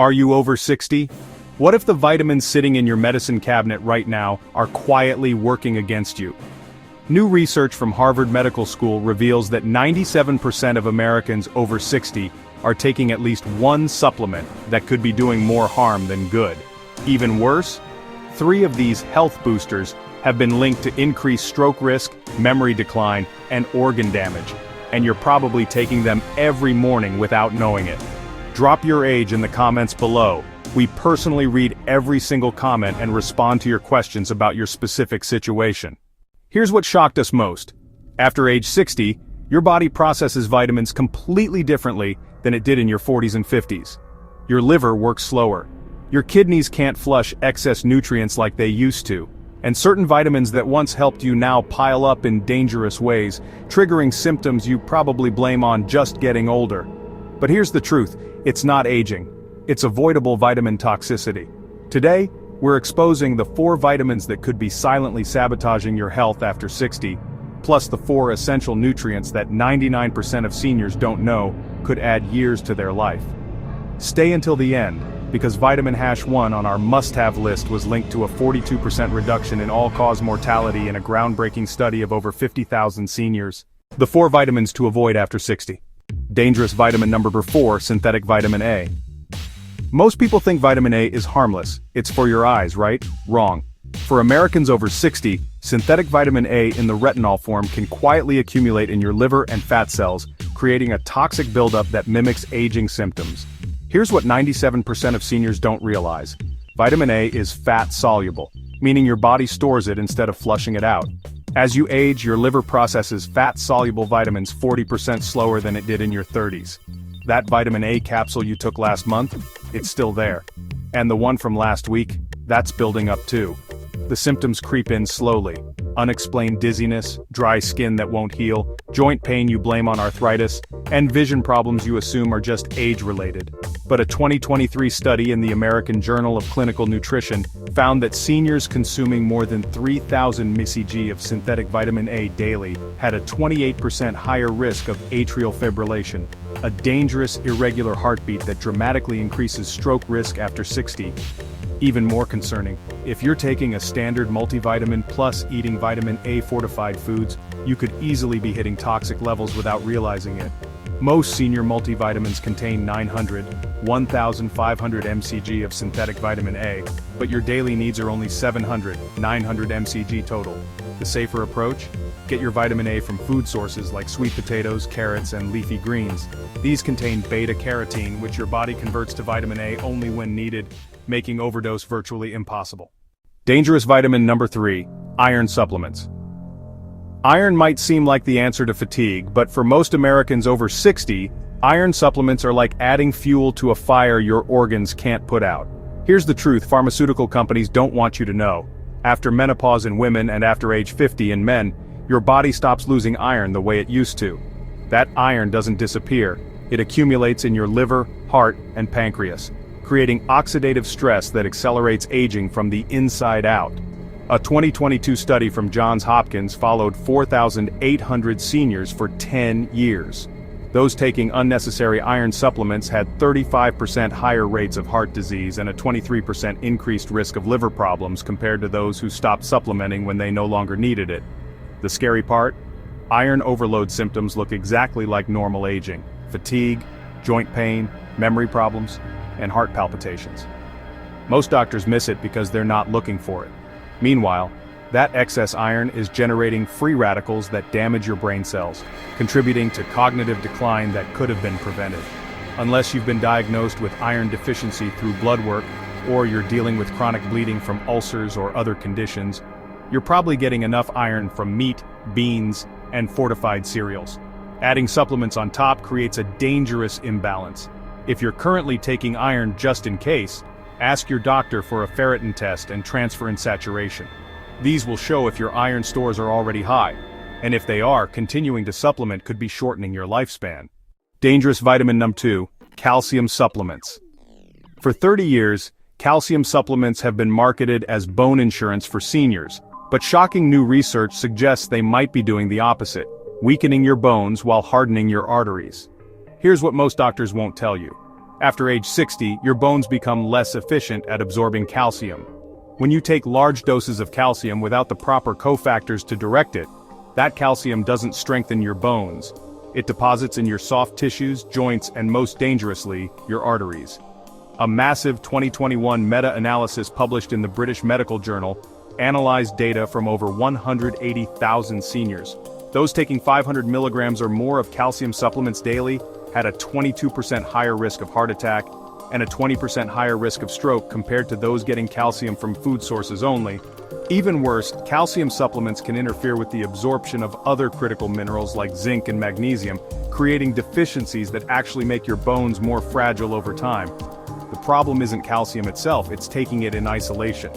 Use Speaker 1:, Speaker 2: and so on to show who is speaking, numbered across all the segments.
Speaker 1: Are you over 60? What if the vitamins sitting in your medicine cabinet right now are quietly working against you? New research from Harvard Medical School reveals that 97% of Americans over 60 are taking at least one supplement that could be doing more harm than good. Even worse, 3 of these health boosters have been linked to increased stroke risk, memory decline, and organ damage, and you're probably taking them every morning without knowing it. Drop your age in the comments below. We personally read every single comment and respond to your questions about your specific situation. Here's what shocked us most. After age 60, your body processes vitamins completely differently than it did in your 40s and 50s. Your liver works slower. Your kidneys can't flush excess nutrients like they used to. And certain vitamins that once helped you now pile up in dangerous ways, triggering symptoms you probably blame on just getting older. But here's the truth, it's not aging. It's avoidable vitamin toxicity. Today, we're exposing the 4 vitamins that could be silently sabotaging your health after 60, plus the 4 essential nutrients that 99% of seniors don't know could add years to their life. Stay until the end, because vitamin #1 on our must-have list was linked to a 42% reduction in all-cause mortality in a groundbreaking study of over 50,000 seniors. The 4 vitamins to avoid after 60. Dangerous vitamin number 4, synthetic vitamin A. Most people think vitamin A is harmless. It's for your eyes, right? Wrong. For Americans over 60, synthetic vitamin A in the retinol form can quietly accumulate in your liver and fat cells, creating a toxic buildup that mimics aging symptoms. Here's what 97% of seniors don't realize. Vitamin A is fat-soluble, meaning your body stores it instead of flushing it out. As you age, your liver processes fat-soluble vitamins 40% slower than it did in your 30s. That vitamin A capsule you took last month, it's still there. And the one from last week, that's building up too. The symptoms creep in slowly. Unexplained dizziness, dry skin that won't heal, joint pain you blame on arthritis, and vision problems you assume are just age-related. But a 2023 study in the American Journal of Clinical Nutrition found that seniors consuming more than 3,000 mcg of synthetic vitamin A daily had a 28% higher risk of atrial fibrillation, a dangerous irregular heartbeat that dramatically increases stroke risk after 60. Even more concerning, if you're taking a standard multivitamin plus eating vitamin A fortified foods, you could easily be hitting toxic levels without realizing it. Most senior multivitamins contain 900, 1,500 mcg of synthetic vitamin A, but your daily needs are only 700, 900 mcg total. The safer approach? Get your vitamin A from food sources like sweet potatoes, carrots, and leafy greens. These contain beta-carotene, which your body converts to vitamin A only when needed, making overdose virtually impossible. Dangerous vitamin number 3, iron supplements. Iron might seem like the answer to fatigue, but for most Americans over 60, iron supplements are like adding fuel to a fire your organs can't put out. Here's the truth pharmaceutical companies don't want you to know. After menopause in women and after age 50 in men, your body stops losing iron the way it used to. That iron doesn't disappear, it accumulates in your liver, heart, and pancreas, creating oxidative stress that accelerates aging from the inside out. A 2022 study from Johns Hopkins followed 4,800 seniors for 10 years. Those taking unnecessary iron supplements had 35% higher rates of heart disease and a 23% increased risk of liver problems compared to those who stopped supplementing when they no longer needed it. The scary part? Iron overload symptoms look exactly like normal aging: fatigue, joint pain, memory problems, and heart palpitations. Most doctors miss it because they're not looking for it. Meanwhile, that excess iron is generating free radicals that damage your brain cells, contributing to cognitive decline that could have been prevented. Unless you've been diagnosed with iron deficiency through blood work, or you're dealing with chronic bleeding from ulcers or other conditions, you're probably getting enough iron from meat, beans, and fortified cereals. Adding supplements on top creates a dangerous imbalance. If you're currently taking iron just in case, ask your doctor for a ferritin test and transferrin saturation. These will show if your iron stores are already high, and if they are, continuing to supplement could be shortening your lifespan. Dangerous vitamin number 2, calcium supplements. For 30 years, calcium supplements have been marketed as bone insurance for seniors, but shocking new research suggests they might be doing the opposite, weakening your bones while hardening your arteries. Here's what most doctors won't tell you. After age 60, your bones become less efficient at absorbing calcium. When you take large doses of calcium without the proper cofactors to direct it, that calcium doesn't strengthen your bones. It deposits in your soft tissues, joints, and most dangerously, your arteries. A massive 2021 meta-analysis published in the British Medical Journal analyzed data from over 180,000 seniors. Those taking 500 milligrams or more of calcium supplements daily had a 22% higher risk of heart attack and a 20% higher risk of stroke compared to those getting calcium from food sources only. Even worse, calcium supplements can interfere with the absorption of other critical minerals like zinc and magnesium, creating deficiencies that actually make your bones more fragile over time. The problem isn't calcium itself, it's taking it in isolation.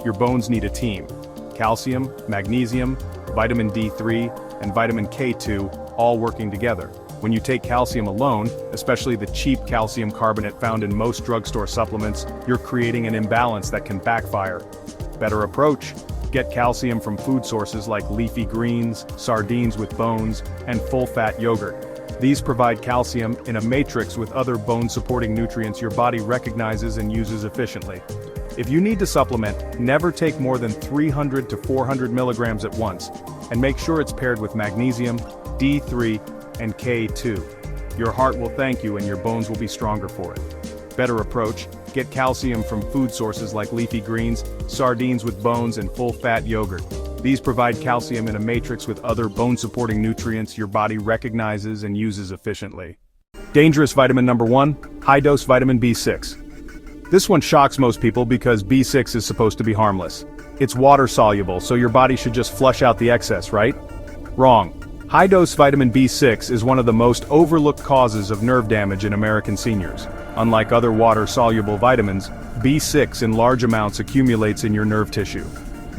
Speaker 1: Your bones need a team. Calcium, magnesium, vitamin D3, and vitamin K2, all working together. When you take calcium alone, especially the cheap calcium carbonate found in most drugstore supplements, you're creating an imbalance that can backfire. Better approach: get calcium from food sources like leafy greens, sardines with bones, and full-fat yogurt. These provide calcium in a matrix with other bone-supporting nutrients your body recognizes and uses efficiently. If you need to supplement, never take more than 300 to 400 milligrams at once, and make sure it's paired with magnesium, D3, and K2. Your heart will thank you and your bones will be stronger for it. Better approach: get calcium from food sources like leafy greens, sardines with bones, and full-fat yogurt. These provide calcium in a matrix with other bone-supporting nutrients your body recognizes and uses efficiently. Dangerous vitamin number 1, high-dose vitamin B6. This one shocks most people because B6 is supposed to be harmless. It's water-soluble, so your body should just flush out the excess, right? Wrong. High-dose vitamin B6 is one of the most overlooked causes of nerve damage in American seniors. Unlike other water-soluble vitamins, B6 in large amounts accumulates in your nerve tissue.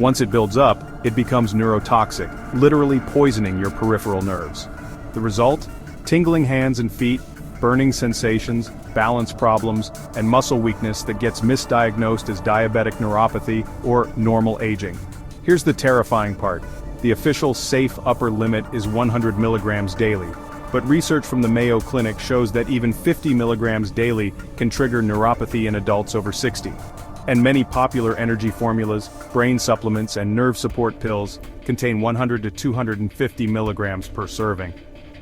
Speaker 1: Once it builds up, it becomes neurotoxic, literally poisoning your peripheral nerves. The result? Tingling hands and feet, burning sensations, balance problems, and muscle weakness that gets misdiagnosed as diabetic neuropathy or normal aging. Here's the terrifying part. The official safe upper limit is 100 milligrams daily, but research from the Mayo Clinic shows that even 50 milligrams daily can trigger neuropathy in adults over 60. And many popular energy formulas, brain supplements, and nerve support pills contain 100 to 250 milligrams per serving.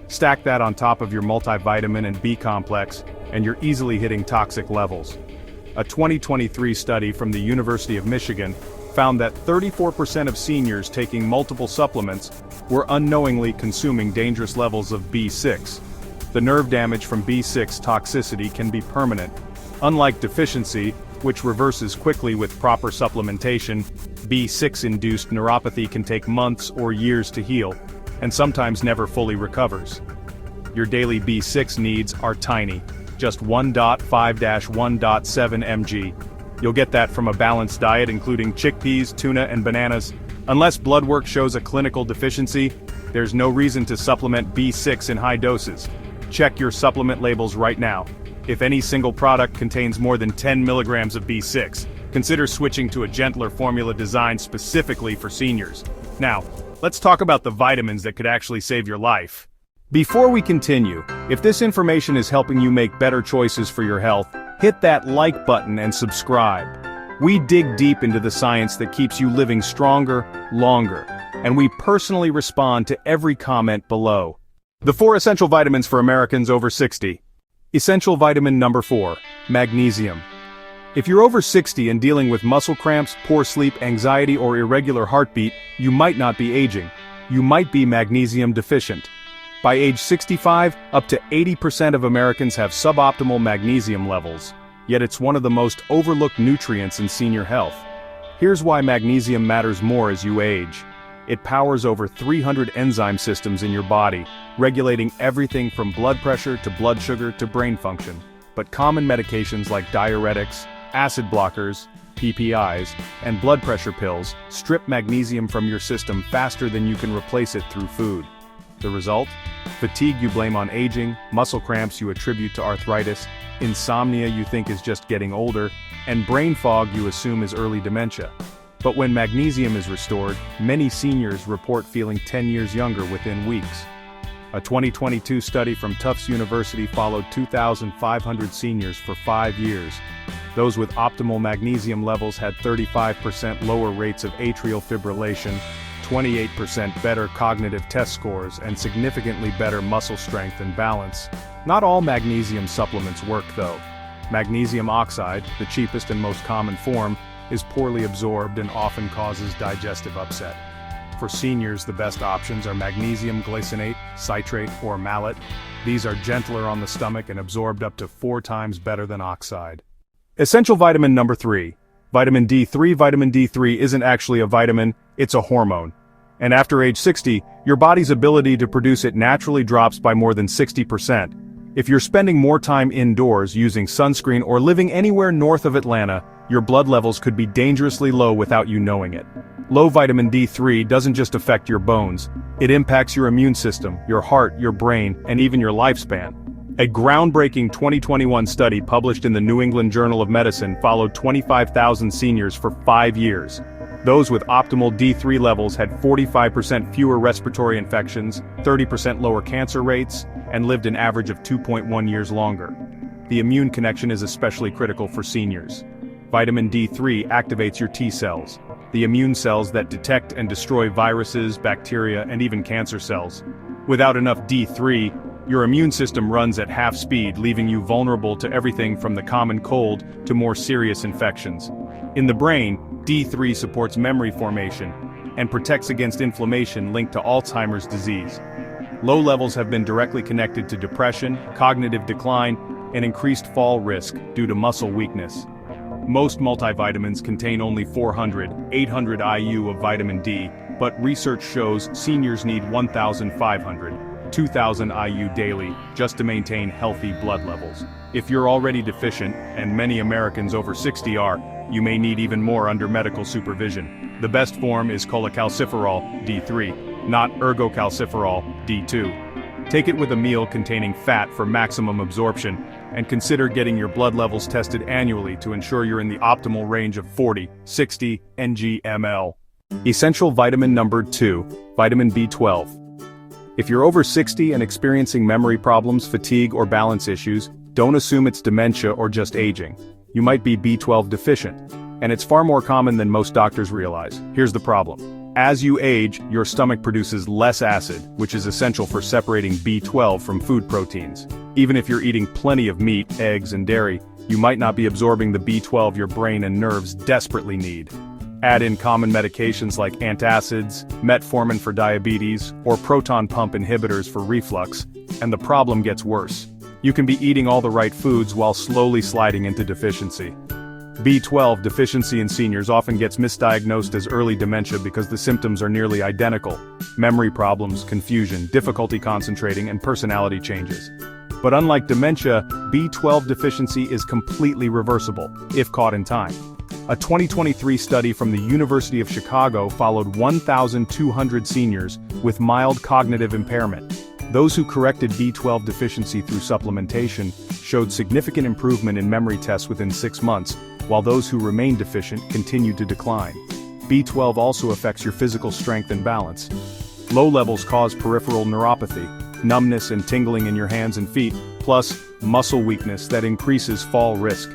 Speaker 1: Stack that on top of your multivitamin and B complex, and you're easily hitting toxic levels. A 2023 study from the University of Michigan found that 34% of seniors taking multiple supplements were unknowingly consuming dangerous levels of B6. The nerve damage from B6 toxicity can be permanent. Unlike deficiency, which reverses quickly with proper supplementation, B6-induced neuropathy can take months or years to heal, and sometimes never fully recovers. Your daily B6 needs are tiny, just 1.5-1.7 mg. You'll get that from a balanced diet including chickpeas, tuna, and bananas. Unless blood work shows a clinical deficiency, there's no reason to supplement B6 in high doses. Check your supplement labels right now. If any single product contains more than 10 milligrams of B6, consider switching to a gentler formula designed specifically for seniors. Now, let's talk about the vitamins that could actually save your life. Before we continue, if this information is helping you make better choices for your health, hit that like button and subscribe. We dig deep into the science that keeps you living stronger, longer, and we personally respond to every comment below. The 4 essential vitamins for Americans over 60. Essential vitamin number 4, magnesium. If you're over 60 and dealing with muscle cramps, poor sleep, anxiety, or irregular heartbeat, you might not be aging. You might be magnesium deficient. By age 65, up to 80% of Americans have suboptimal magnesium levels, yet it's one of the most overlooked nutrients in senior health. Here's why magnesium matters more as you age. It powers over 300 enzyme systems in your body, regulating everything from blood pressure to blood sugar to brain function. But common medications like diuretics, acid blockers, PPIs, and blood pressure pills strip magnesium from your system faster than you can replace it through food. The result? Fatigue you blame on aging, muscle cramps you attribute to arthritis, insomnia you think is just getting older, and brain fog you assume is early dementia. But when magnesium is restored, many seniors report feeling 10 years younger within weeks. A 2022 study from Tufts University followed 2,500 seniors for 5 years. Those with optimal magnesium levels had 35% lower rates of atrial fibrillation, 28% better cognitive test scores, and significantly better muscle strength and balance. Not all magnesium supplements work though. Magnesium oxide, the cheapest and most common form, is poorly absorbed and often causes digestive upset. For seniors, the best options are magnesium glycinate, citrate, or malate. These are gentler on the stomach and absorbed up to 4 times better than oxide. Essential vitamin number 3. Vitamin D3. Vitamin D3 isn't actually a vitamin, it's a hormone. And after age 60, your body's ability to produce it naturally drops by more than 60%. If you're spending more time indoors using sunscreen or living anywhere north of Atlanta, your blood levels could be dangerously low without you knowing it. Low vitamin D3 doesn't just affect your bones, it impacts your immune system, your heart, your brain, and even your lifespan. A groundbreaking 2021 study published in the New England Journal of Medicine followed 25,000 seniors for 5 years. Those with optimal D3 levels had 45% fewer respiratory infections, 30% lower cancer rates, and lived an average of 2.1 years longer. The immune connection is especially critical for seniors. Vitamin D3 activates your T cells, the immune cells that detect and destroy viruses, bacteria, and even cancer cells. Without enough D3, your immune system runs at half speed, leaving you vulnerable to everything from the common cold to more serious infections. In the brain, D3 supports memory formation and protects against inflammation linked to Alzheimer's disease. Low levels have been directly connected to depression, cognitive decline, and increased fall risk due to muscle weakness. Most multivitamins contain only 400, 800 IU of vitamin D, but research shows seniors need 1,500, 2,000 IU daily just to maintain healthy blood levels. If you're already deficient, and many Americans over 60 are, you may need even more under medical supervision. The best form is cholecalciferol, D3, not ergocalciferol, D2. Take it with a meal containing fat for maximum absorption, and consider getting your blood levels tested annually to ensure you're in the optimal range of 40, 60 ng/ml. Essential vitamin number 2, vitamin B12. If you're over 60 and experiencing memory problems, fatigue, or balance issues, don't assume it's dementia or just aging. You might be B12 deficient, and it's far more common than most doctors realize. Here's the problem. As you age, your stomach produces less acid, which is essential for separating B12 from food proteins. Even if you're eating plenty of meat, eggs, and dairy, you might not be absorbing the B12 your brain and nerves desperately need. Add in common medications like antacids, metformin for diabetes, or proton pump inhibitors for reflux, and the problem gets worse. You can be eating all the right foods while slowly sliding into deficiency. B12 deficiency in seniors often gets misdiagnosed as early dementia because the symptoms are nearly identical: memory problems, confusion, difficulty concentrating, and personality changes. But unlike dementia, B12 deficiency is completely reversible, if caught in time. A 2023 study from the University of Chicago followed 1,200 seniors with mild cognitive impairment. Those who corrected B12 deficiency through supplementation showed significant improvement in memory tests within 6 months, while those who remained deficient continued to decline. B12 also affects your physical strength and balance. Low levels cause peripheral neuropathy, numbness and tingling in your hands and feet, plus muscle weakness that increases fall risk.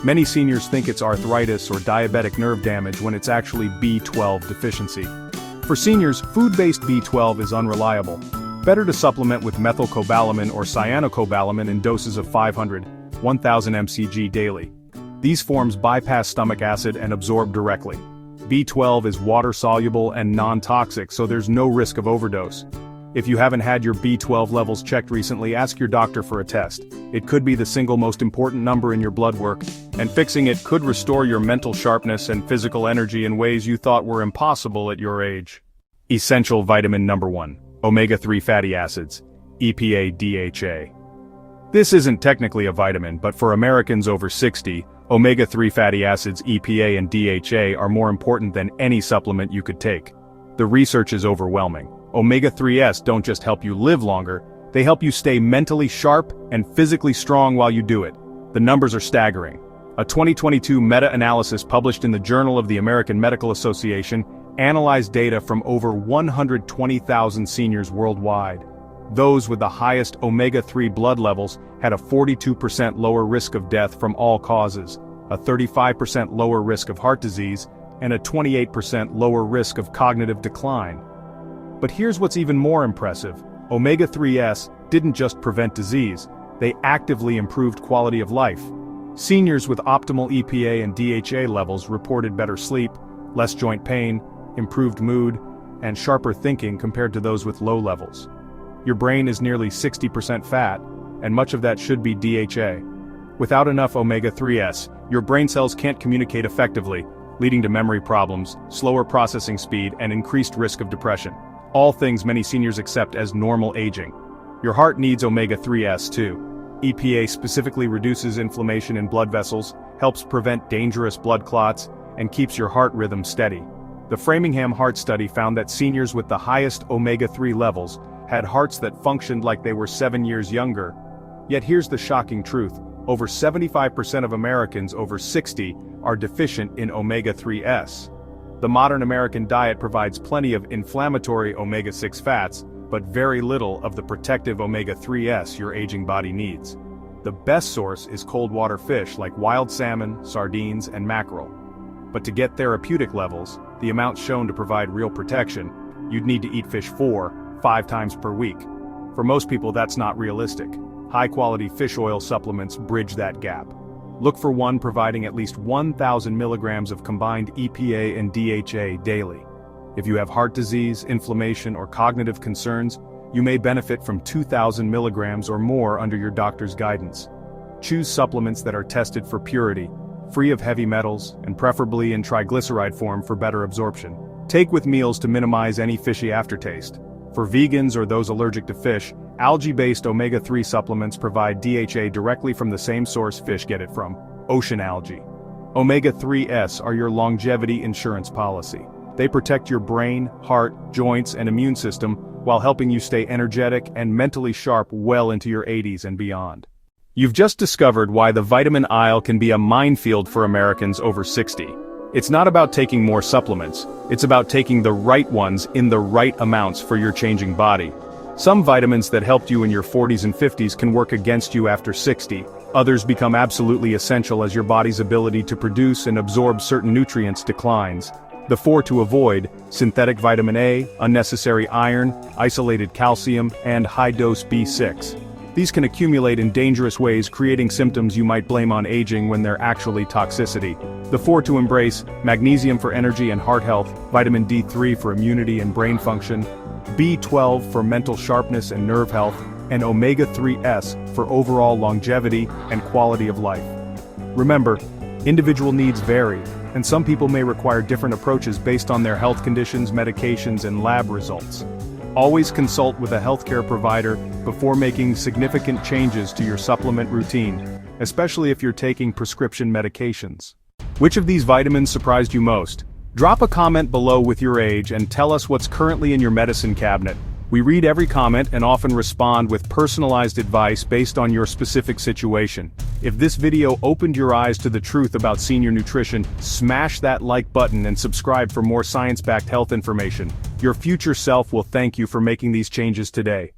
Speaker 1: Many seniors think it's arthritis or diabetic nerve damage when it's actually B12 deficiency. For seniors, food-based B12 is unreliable. Better to supplement with methylcobalamin or cyanocobalamin in doses of 500, 1000 mcg daily. These forms bypass stomach acid and absorb directly. B12 is water-soluble and non-toxic, so there's no risk of overdose. If you haven't had your B12 levels checked recently, ask your doctor for a test. It could be the single most important number in your blood work, and fixing it could restore your mental sharpness and physical energy in ways you thought were impossible at your age. Essential vitamin number 1. Omega-3 fatty acids, EPA DHA. This isn't technically a vitamin, but for Americans over 60, omega-3 fatty acids EPA and DHA are more important than any supplement you could take. The research is overwhelming. Omega-3s don't just help you live longer, they help you stay mentally sharp and physically strong while you do it. The numbers are staggering. A 2022 meta-analysis published in the Journal of the American Medical Association analyzed data from over 120,000 seniors worldwide. Those with the highest omega-3 blood levels had a 42% lower risk of death from all causes, a 35% lower risk of heart disease, and a 28% lower risk of cognitive decline. But here's what's even more impressive. Omega-3s didn't just prevent disease, they actively improved quality of life. Seniors with optimal EPA and DHA levels reported better sleep, less joint pain, improved mood, and sharper thinking compared to those with low levels. Your brain is nearly 60% fat, and much of that should be DHA. Without enough omega-3s, your brain cells can't communicate effectively, leading to memory problems, slower processing speed, and increased risk of depression. All things many seniors accept as normal aging. Your heart needs omega-3s too. EPA specifically reduces inflammation in blood vessels, helps prevent dangerous blood clots, and keeps your heart rhythm steady. The Framingham Heart Study found that seniors with the highest omega-3 levels had hearts that functioned like they were 7 years younger. Yet here's the shocking truth. Over 75% of Americans over 60 are deficient in omega-3s. The modern American diet provides plenty of inflammatory omega-6 fats, but very little of the protective omega-3s your aging body needs. The best source is cold water fish like wild salmon, sardines, and mackerel. But to get therapeutic levels, the amounts shown to provide real protection, you'd need to eat fish 4-5 times per week. For most people, that's not realistic. High-quality fish oil supplements bridge that gap. Look for one providing at least 1,000 milligrams of combined EPA and DHA daily. If you have heart disease, inflammation, or cognitive concerns, you may benefit from 2,000 milligrams or more under your doctor's guidance. Choose supplements that are tested for purity, free of heavy metals, and preferably in triglyceride form for better absorption. Take with meals to minimize any fishy aftertaste. For vegans or those allergic to fish, algae-based omega-3 supplements provide DHA directly from the same source fish get it from, ocean algae. Omega-3s are your longevity insurance policy. They protect your brain, heart, joints, and immune system while helping you stay energetic and mentally sharp well into your 80s and beyond. You've just discovered why the vitamin aisle can be a minefield for Americans over 60. It's not about taking more supplements, it's about taking the right ones in the right amounts for your changing body. Some vitamins that helped you in your 40s and 50s can work against you after 60. Others become absolutely essential as your body's ability to produce and absorb certain nutrients declines. The 4 to avoid: synthetic vitamin A, unnecessary iron, isolated calcium, and high-dose B6. These can accumulate in dangerous ways, creating symptoms you might blame on aging when they're actually toxicity. The 4 to embrace: magnesium for energy and heart health, vitamin D3 for immunity and brain function, B12 for mental sharpness and nerve health, and omega-3s for overall longevity and quality of life. Remember, individual needs vary, and some people may require different approaches based on their health conditions, medications, and lab results. Always consult with a healthcare provider before making significant changes to your supplement routine, especially if you're taking prescription medications. Which of these vitamins surprised you most? Drop a comment below with your age and tell us what's currently in your medicine cabinet. We read every comment and often respond with personalized advice based on your specific situation. If this video opened your eyes to the truth about senior nutrition, smash that like button and subscribe for more science-backed health information. Your future self will thank you for making these changes today.